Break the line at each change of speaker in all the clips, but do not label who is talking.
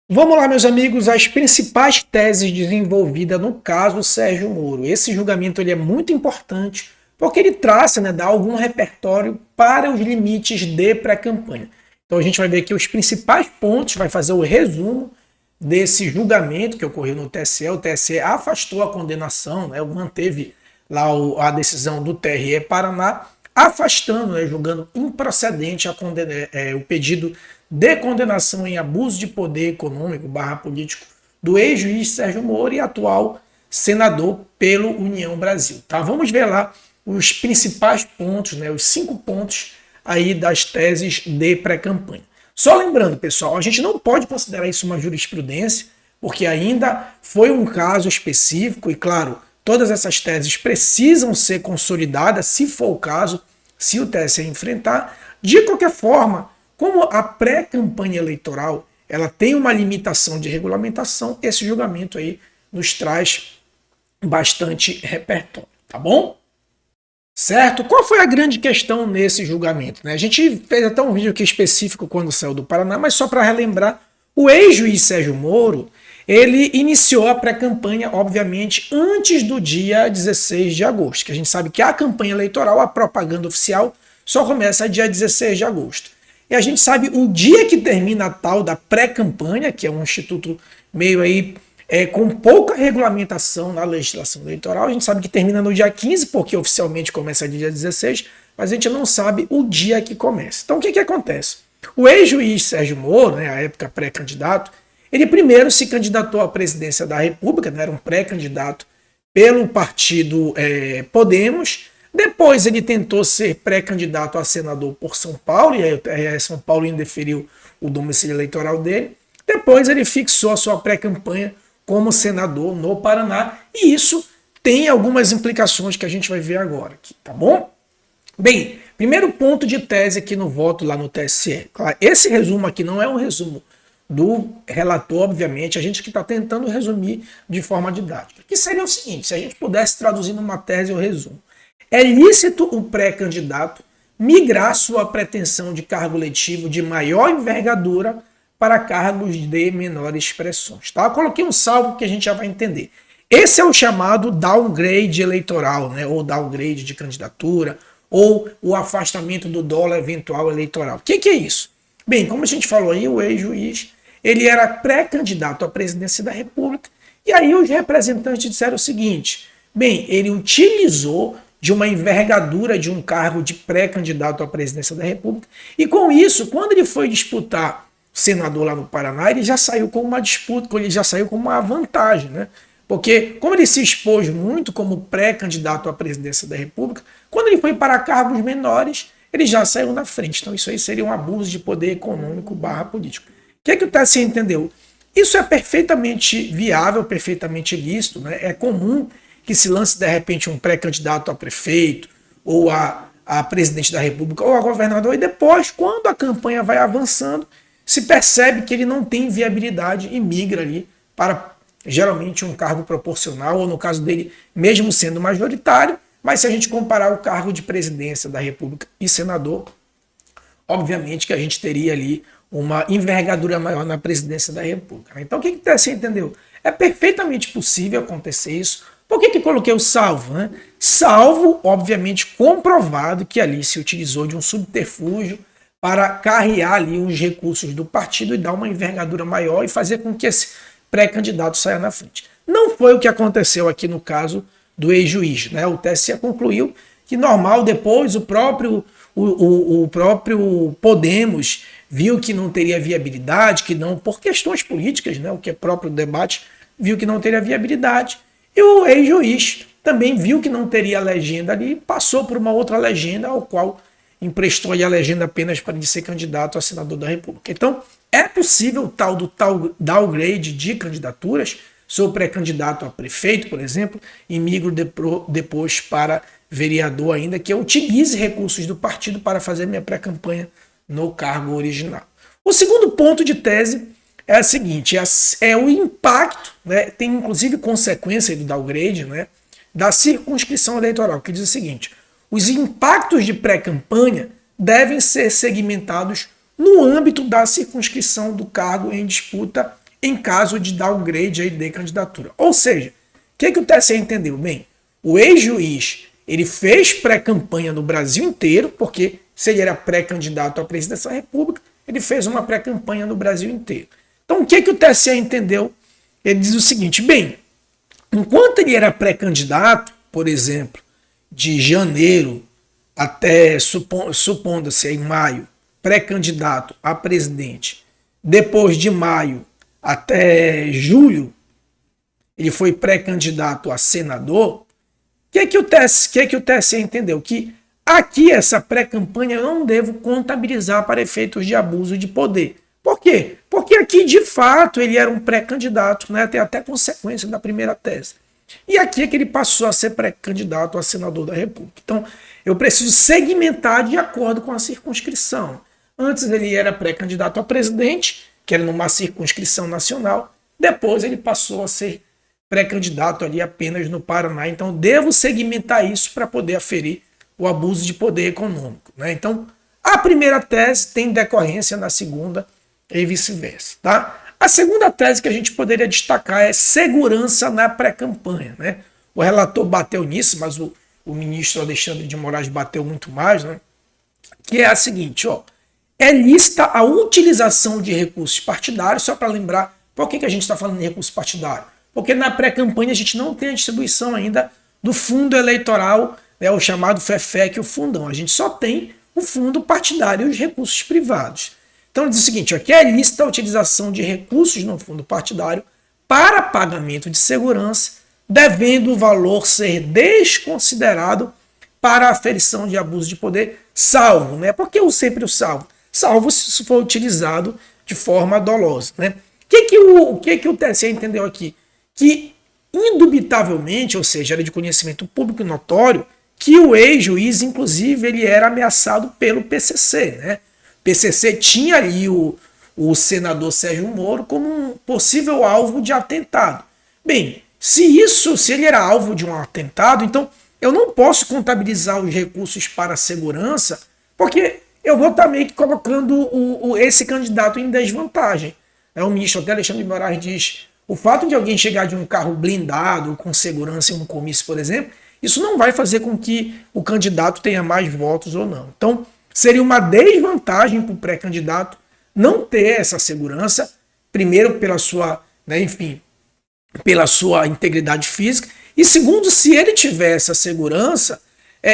Vamos lá, meus amigos, as principais teses desenvolvidas no caso Sérgio Moro. Esse julgamento ele é muito importante porque ele traça, dá algum repertório para os limites de pré-campanha. Então a gente vai ver aqui os principais pontos, vai fazer o resumo desse julgamento que ocorreu no TSE. O TSE afastou a condenação, manteve lá a decisão do TRE Paraná, afastando, julgando improcedente o pedido de condenação em abuso de poder econômico / político do ex-juiz Sérgio Moro e atual senador pelo União Brasil. Tá? Vamos ver lá os principais pontos, os 5 pontos aí das teses de pré-campanha. Só lembrando, pessoal, a gente não pode considerar isso uma jurisprudência, porque ainda foi um caso específico e, claro, todas essas teses precisam ser consolidadas, se for o caso, se o TSE enfrentar. De qualquer forma, como a pré-campanha eleitoral ela tem uma limitação de regulamentação, esse julgamento aí nos traz bastante repertório, tá bom? Certo? Qual foi a grande questão nesse julgamento? A gente fez até um vídeo aqui específico quando saiu do Paraná, mas só para relembrar, o ex-juiz Sérgio Moro, ele iniciou a pré-campanha, obviamente, antes do dia 16 de agosto, que a gente sabe que a campanha eleitoral, a propaganda oficial, só começa dia 16 de agosto. E a gente sabe o dia que termina a tal da pré-campanha, que é um instituto meio aí com pouca regulamentação na legislação eleitoral. A gente sabe que termina no dia 15, porque oficialmente começa dia 16, mas a gente não sabe o dia que começa. Então o que acontece? O ex-juiz Sérgio Moro, à época pré-candidato, ele primeiro se candidatou à presidência da República, era um pré-candidato pelo partido Podemos. Depois ele tentou ser pré-candidato a senador por São Paulo, e aí São Paulo indeferiu o domicílio eleitoral dele. Depois ele fixou a sua pré-campanha como senador no Paraná, e isso tem algumas implicações que a gente vai ver agora, aqui, tá bom? Bem, primeiro ponto de tese aqui no voto lá no TSE. Claro, esse resumo aqui não é um resumo do relator, obviamente, a gente que está tentando resumir de forma didática. Que seria o seguinte, se a gente pudesse traduzir numa tese o resumo. É lícito o pré-candidato migrar sua pretensão de cargo letivo de maior envergadura para cargos de menores expressões. Tá? Eu coloquei um salvo que a gente já vai entender. Esse é o chamado downgrade eleitoral, ou downgrade de candidatura, ou o afastamento do dolo eventual eleitoral. O que é isso? Bem, como a gente falou aí, o ex-juiz, ele era pré-candidato à presidência da República, e aí os representantes disseram o seguinte, bem, ele utilizou de uma envergadura de um cargo de pré-candidato à presidência da República, e com isso, quando ele foi disputar senador lá no Paraná, ele já saiu com uma disputa, ele já saiu com uma vantagem, Porque, como ele se expôs muito como pré-candidato à presidência da República, quando ele foi para cargos menores, ele já saiu na frente. Então, isso aí seria um abuso de poder econômico / político. O que o TSE entendeu? Isso é perfeitamente viável, perfeitamente lícito, É comum que se lance, de repente, um pré-candidato a prefeito, ou a presidente da República, ou a governador, e depois, quando a campanha vai avançando, se percebe que ele não tem viabilidade e migra ali para geralmente um cargo proporcional, ou no caso dele, mesmo sendo majoritário, mas se a gente comparar o cargo de presidência da República e senador, obviamente que a gente teria ali uma envergadura maior na presidência da República. Então o que o TSE entendeu? É perfeitamente possível acontecer isso. Por que coloquei o salvo? Salvo, obviamente, comprovado que ali se utilizou de um subterfúgio para carrear ali os recursos do partido e dar uma envergadura maior e fazer com que esse pré-candidato saia na frente. Não foi o que aconteceu aqui no caso do ex-juiz. O TSE concluiu que normal, depois o próprio Podemos viu que não teria viabilidade, que não, por questões políticas, o que é próprio debate, viu que não teria viabilidade, e o ex-juiz também viu que não teria legenda ali, passou por uma outra legenda, ao qual emprestou a legenda apenas para ele ser candidato a senador da República. Então, é possível o tal downgrade de candidaturas. Sou pré-candidato a prefeito, por exemplo, e migro depois para vereador ainda, que eu utilize recursos do partido para fazer minha pré-campanha no cargo original. O segundo ponto de tese é o seguinte, é o impacto, tem inclusive consequência do downgrade, da circunscrição eleitoral, que diz o seguinte, os impactos de pré-campanha devem ser segmentados no âmbito da circunscrição do cargo em disputa em caso de downgrade aí de candidatura. Ou seja, o que o TSE entendeu? Bem, o ex-juiz ele fez pré-campanha no Brasil inteiro, porque se ele era pré-candidato à presidência da República, ele fez uma pré-campanha no Brasil inteiro. Então o que o TSE entendeu? Ele diz o seguinte, bem, enquanto ele era pré-candidato, por exemplo, de janeiro até, supondo-se em maio, pré-candidato a presidente, depois de maio até julho, ele foi pré-candidato a senador, o que o TSE entendeu? Que aqui essa pré-campanha eu não devo contabilizar para efeitos de abuso de poder. Por quê? Porque aqui, de fato, ele era um pré-candidato, né? Tem até consequência da primeira tese. E aqui é que ele passou a ser pré-candidato a senador da República. Então, eu preciso segmentar de acordo com a circunscrição. Antes ele era pré-candidato a presidente, que era numa circunscrição nacional. Depois ele passou a ser pré-candidato ali apenas no Paraná. Então, devo segmentar isso para poder aferir o abuso de poder econômico, né? Então, a primeira tese tem decorrência na segunda e vice-versa, tá? A segunda tese que a gente poderia destacar é segurança na pré-campanha, né? O relator bateu nisso, mas o ministro Alexandre de Moraes bateu muito mais, né? Que é a seguinte, ó, é lícita a utilização de recursos partidários, só para lembrar, por que a gente está falando de recurso partidário? Porque na pré-campanha a gente não tem a distribuição ainda do fundo eleitoral, né, o chamado FEFEC, o fundão. A gente só tem o fundo partidário e os recursos privados. Então diz o seguinte, aqui é lícita a utilização de recursos no fundo partidário para pagamento de segurança, devendo o valor ser desconsiderado para a aferição de abuso de poder, salvo, né? Porque eu sempre o salvo? Salvo se isso for utilizado de forma dolosa, né? O que o TSE entendeu aqui? Que, indubitavelmente, ou seja, era de conhecimento público e notório, que o ex-juiz, inclusive, ele era ameaçado pelo PCC, né? O PCC tinha ali o senador Sérgio Moro como um possível alvo de atentado. Bem, se ele era alvo de um atentado, então eu não posso contabilizar os recursos para a segurança, porque eu vou estar meio que colocando esse candidato em desvantagem. O ministro até Alexandre de Moraes diz, o fato de alguém chegar de um carro blindado com segurança em um comício, por exemplo, isso não vai fazer com que o candidato tenha mais votos ou não. Então, seria uma desvantagem para o pré-candidato não ter essa segurança, primeiro pela sua, né, enfim, pela sua integridade física, e segundo, se ele tiver essa segurança,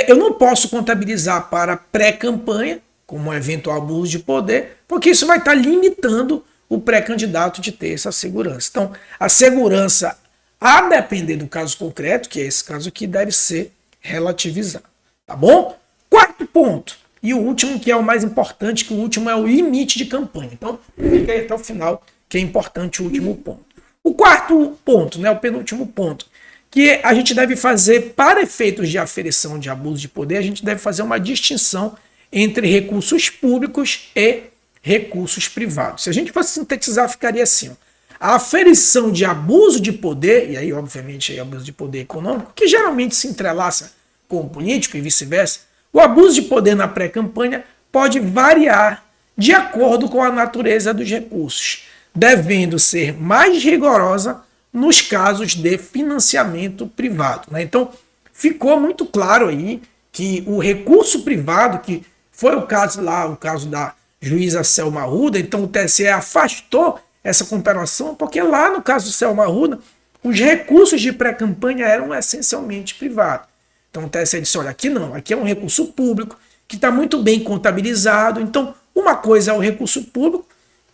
eu não posso contabilizar para pré-campanha, como um eventual abuso de poder, porque isso vai estar limitando o pré-candidato de ter essa segurança. Então, a segurança, a depender do caso concreto, que é esse caso aqui, deve ser relativizada. Tá bom? Quarto ponto, e o último, que é o mais importante, que o último é o limite de campanha. Então, fica aí até o final, que é importante o último ponto. O quarto ponto, né, o penúltimo ponto, que a gente deve fazer para efeitos de aferição de abuso de poder, a gente deve fazer uma distinção entre recursos públicos e recursos privados. Se a gente fosse sintetizar, ficaria assim, ó. A aferição de abuso de poder, e aí obviamente abuso de poder econômico, que geralmente se entrelaça com o político e vice-versa, o abuso de poder na pré-campanha pode variar de acordo com a natureza dos recursos, devendo ser mais rigorosa nos casos de financiamento privado, né? Então, ficou muito claro aí que o recurso privado, que foi o caso lá, o caso da juíza Selma Arruda, então o TSE afastou essa comparação, porque lá no caso do Selma Arruda, os recursos de pré-campanha eram essencialmente privados. Então o TSE disse, olha, aqui não, aqui é um recurso público, que está muito bem contabilizado, então uma coisa é o recurso público,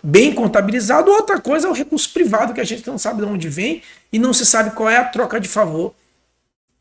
bem contabilizado, outra coisa é o recurso privado, que a gente não sabe de onde vem e não se sabe qual é a troca de favor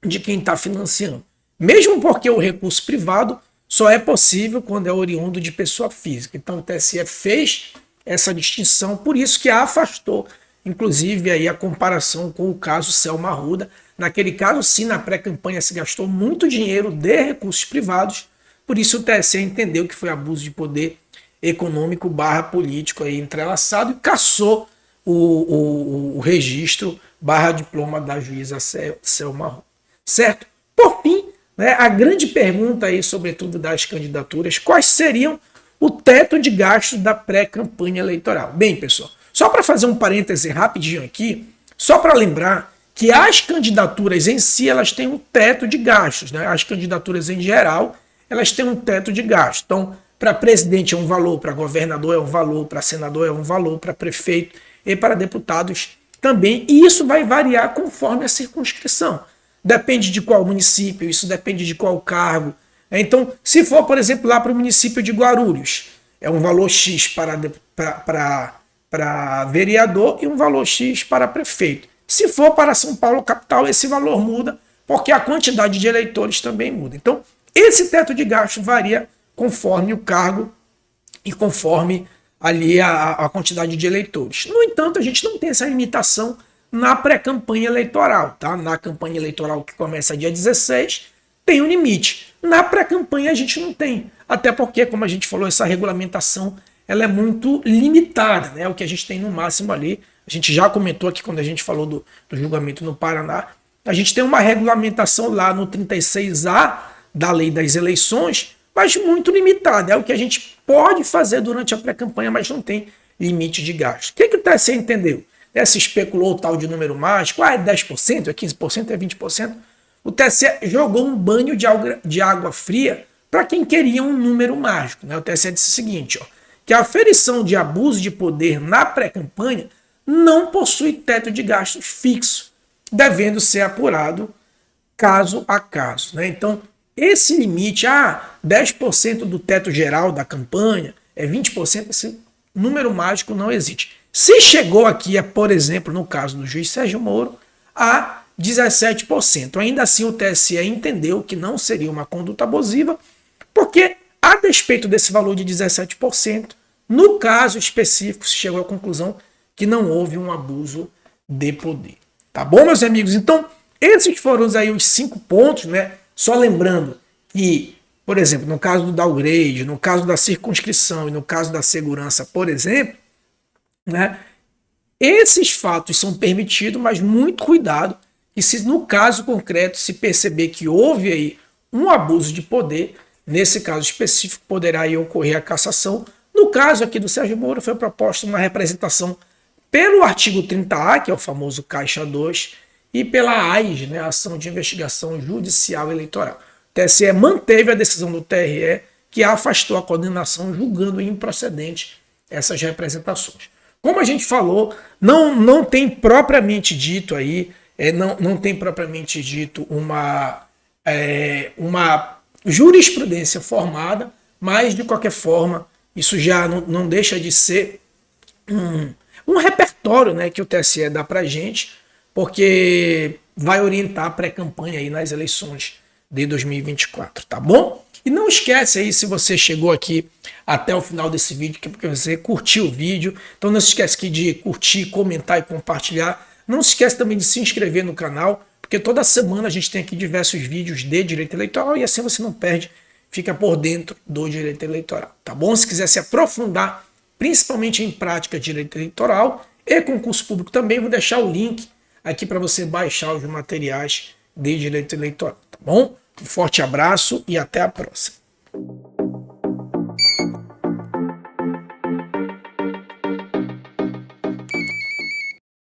de quem está financiando. Mesmo porque o recurso privado só é possível quando é oriundo de pessoa física. Então o TSE fez essa distinção, por isso que a afastou, inclusive aí a comparação com o caso Selma Arruda. Naquele caso, sim, na pré-campanha se gastou muito dinheiro de recursos privados, por isso o TSE entendeu que foi abuso de poder econômico / político aí entrelaçado e cassou o registro / diploma da juíza Selma Arruda. Certo? Por fim, né, a grande pergunta aí, sobretudo das candidaturas, quais seriam o teto de gastos da pré-campanha eleitoral? Bem, pessoal, Só para fazer um parêntese rapidinho aqui, só para lembrar que as candidaturas em si, elas têm um teto de gastos, né? As candidaturas em geral, elas têm um teto de gastos. Então, para presidente é um valor, para governador é um valor, para senador é um valor, para prefeito e para deputados também. E isso vai variar conforme a circunscrição. Depende de qual município, isso depende de qual cargo. Então, se for, por exemplo, lá para o município de Guarulhos, é um valor X para vereador e um valor X para prefeito. Se for para São Paulo capital, esse valor muda, porque a quantidade de eleitores também muda. Então, esse teto de gasto varia conforme o cargo e conforme ali a quantidade de eleitores. No entanto, a gente não tem essa limitação na pré-campanha eleitoral, tá? Na campanha eleitoral que começa dia 16, tem um limite. Na pré-campanha a gente não tem, até porque, como a gente falou, essa regulamentação ela é muito limitada, né? O que a gente tem no máximo ali, a gente já comentou aqui quando a gente falou do julgamento no Paraná, a gente tem uma regulamentação lá no 36A da lei das eleições, mas muito limitada. É o que a gente pode fazer durante a pré-campanha, mas não tem limite de gasto. O que o TSE entendeu? Se especulou o tal de número mágico, é 10%, é 15%, é 20%. O TSE jogou um banho de água fria para quem queria um número mágico, né? O TSE disse o seguinte, que a aferição de abuso de poder na pré-campanha não possui teto de gastos fixo, devendo ser apurado caso a caso, né? Então, esse limite, 10% do teto geral da campanha, é 20%, esse número mágico não existe. Se chegou aqui, por exemplo, no caso do juiz Sérgio Moro, a 17%. Ainda assim, o TSE entendeu que não seria uma conduta abusiva, porque, a despeito desse valor de 17%, no caso específico, se chegou à conclusão que não houve um abuso de poder. Tá bom, meus amigos? Então, esses foram aí os 5 pontos, né? Só lembrando que, por exemplo, no caso do downgrade, no caso da circunscrição e no caso da segurança, por exemplo, né? Esses fatos são permitidos, mas muito cuidado, e se no caso concreto se perceber que houve aí um abuso de poder, nesse caso específico poderá aí ocorrer a cassação. No caso aqui do Sérgio Moro foi proposta uma representação pelo artigo 30A, que é o famoso Caixa 2, e pela AIS, né, Ação de Investigação Judicial Eleitoral. O TSE manteve a decisão do TRE, que afastou a condenação, julgando improcedente essas representações. Como a gente falou, não tem propriamente dito aí, não tem propriamente dito uma jurisprudência formada, mas de qualquer forma, isso já não deixa de ser um repertório, né, que o TSE dá para a gente, porque vai orientar a pré-campanha aí nas eleições de 2024, tá bom? E não esquece aí, se você chegou aqui até o final desse vídeo, que é porque você curtiu o vídeo, então não se esquece aqui de curtir, comentar e compartilhar. Não se esquece também de se inscrever no canal, porque toda semana a gente tem aqui diversos vídeos de direito eleitoral e assim você não perde, fica por dentro do direito eleitoral, tá bom? Se quiser se aprofundar, principalmente em prática de direito eleitoral e concurso público também, vou deixar o link aqui para você baixar os materiais de direito eleitoral, tá bom? Um forte abraço e até a próxima.